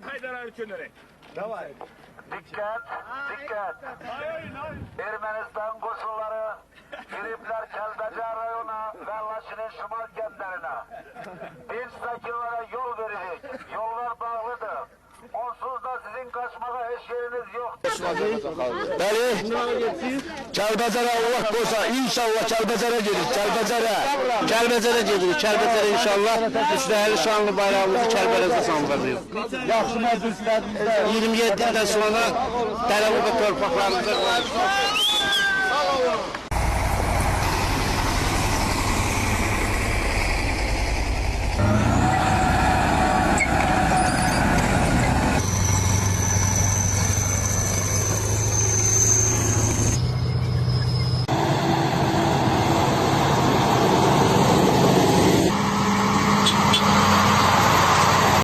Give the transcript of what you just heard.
Haydar Üçünleri. Давай. Dikkat, dikkat. Ermenistan koşulları giripler Kelbecer rayona ve Laşin'in Şumal kentlerine. Bir sakinlere yol verecek. Yollar bağlıdır. Onsuz da sizin kaçmaya hiç yeriniz yok. Bəli. Kəlbəcərə Allah qoysa inşallah Kəlbəcərə gedirik. Kəlbəcərə gedirik. Kəlbəcərə inşallah üstəlik şanlı bayrağımızı Kəlbəcərə salacağıq. Yaxşı məclislərimizdə 27 ildən sonra Dərəmuqa torpaqlarımızda